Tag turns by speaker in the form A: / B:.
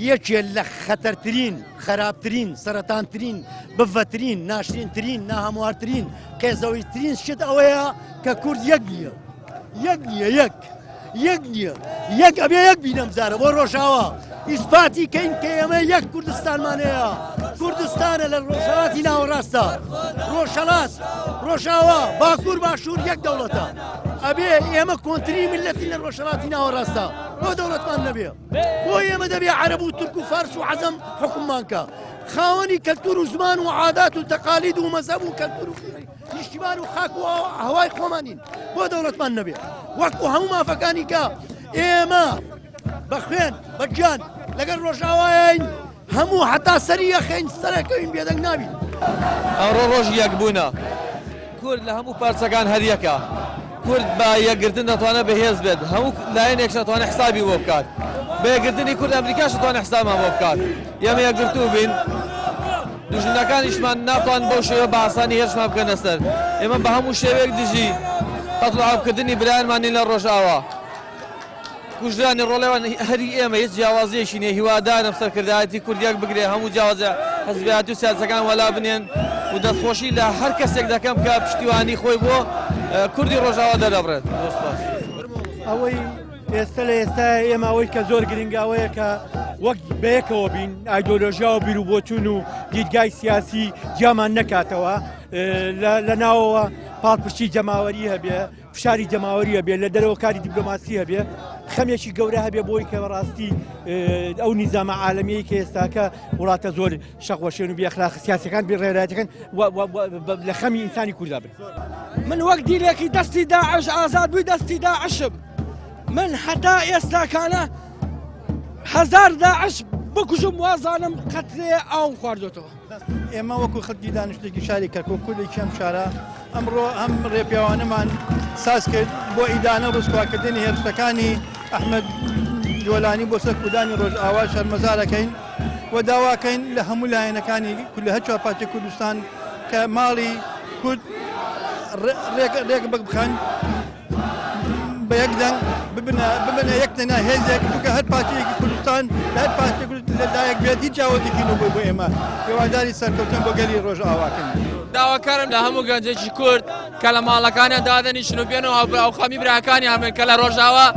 A: یەکێ لە خەتەرترین خراپترین سەرەتانترین بڤەترین ناشرینترین ناهەموارترین قێزەوەیترین شت ئەوەیە کە کورد یەک نییە یەک نییە یەک ئەبێ یەک بینەم زارە بۆ ڕۆژاوە ئیسپاتی کەین کە ئێمە یەک کوردستانمانەیە کوردستانە لە ڕۆژهەڵاتی ناوەڕاستە ڕۆژاوە باکوور باشوور یەک دەوڵەتە ئەبێ ئێمە کۆنتری ملەتی لە ڕۆژهەڵاتی ناوەڕاستە بۆ دەوڵەتمان نەبێ بۆ ئێمە دەبێ عەرەب و تورک و فارس و عەجەم حکوممانکە خاوەنی کەلتور و زمان و عادات و تەقالید و مەزهەب و کەلتور و نیشتیمان و خاک و هەوای خۆمانین بۆ دەوڵەتمان نەبێ وەکو هەموو مافەکانی کە ئێمە بە خوێن بە گیان لەگەڵ ڕۆژاوایین هەموو حتا سەری یەخین سەرەکەوین بێدەنگ نابین
B: ئەمڕۆ ڕۆژی یەکبوونە کورد لە هەموو پارچەکان هەر یەکە کورد بە یەکگرتن دەتوانێت بەهێز بێت هەموو لایەنێک دەتوانێت حسابی بۆ بکات بە یەکگرتنی کورد ئەمریکاش دەتوانێت حسابمان بۆ بکات ئێمە یەکگرتوو بین دوژمنەکانیشمان ناتوان بەو شێوە بە ئاسانی هێرشمان بکەنە سەر ئێمە بە هەموو شێوەیەک دژی قەتڵ ئاوکردنی برایانمانی لە ڕۆژاوە کوژرانی ڕۆڵەوە هەری ئێمە هیچ جیاوازیەکی نیە هیوادارم سەرکردایەتی کوردیەک بگرێ هەموو جیاوازە حەزبیاتی و سیاسەکان وەلا بنێن و دەستخۆشی لە هەر کەسێک دەکەم کە پشتیوانی خۆی بۆ کوردی ڕۆژاوە دەرەبڕێت.
C: ئەوەی ئێستا لە ئێستا ئێمە ئەوەی کە زۆر گرنگاوەیە کە وەک بەیەکەوە بین ئایدۆلۆژیا و بیرروبۆچوون و دیدگای سیاسی گیامان نەکاتەوە لە ناوەوە پاڵپشتی جەماوەری هەبێ فشاری جەماوەری هەبێ لە دەرەوە کاری دیپلۆماسی هەبێ خەمێکی گەورە هەبێ بۆی کە بەڕاستی ئەو نیزامە عالەمیەی کە ئێستاکە وڵاتە زۆر شەقوەشێن و بێخلاق سیاسەکان بێڕێرایەتەکان لە خەمی ئینسانی کووردا بن.
D: من وەک دیلێکی دەستی داعش ئازاد بووی دەستی داعشم من حتا ئێستاکانە هەزار داعش بکوژم وازانم قەترێ ئاوم خواردۆتەوە.
E: ئێمە وەکو خەڵکی دانیشتێکی شاری کەرکووکوولێکی ئەم شارە ئەمڕۆ ئەم ڕێپیاوانەمان ساز کرد بۆ ئیدانە ڕووسکواکردنی هێرشەکانی ئەحمەد جۆلانی بۆ سەر کوردانی ڕۆژئاوا شەرمەزارەکەین و داواکەین لە هەموو لایەنەکانی لە هەر چوارپاتی کوردستان کە ماڵی کورد ڕێک بخەن بە یەک دەنگ ببنە یەک تەنیا هێزێک چونکە هەر پارتیەکی کوردستان لە هەر پارتێک لەدایەک بێت هیچ چاوەتێکی نەبووی بۆ ئێمە هیواداری سەرکەوتن بۆ گەلی ڕۆژئاواکەن.
F: داواکارم لە هەموو گەنجێکی کورد کە لە ماڵەکانیان دادەنیشن و بێنەوە ئەو خەمی براکانی هەمن کە لە ڕۆژاوە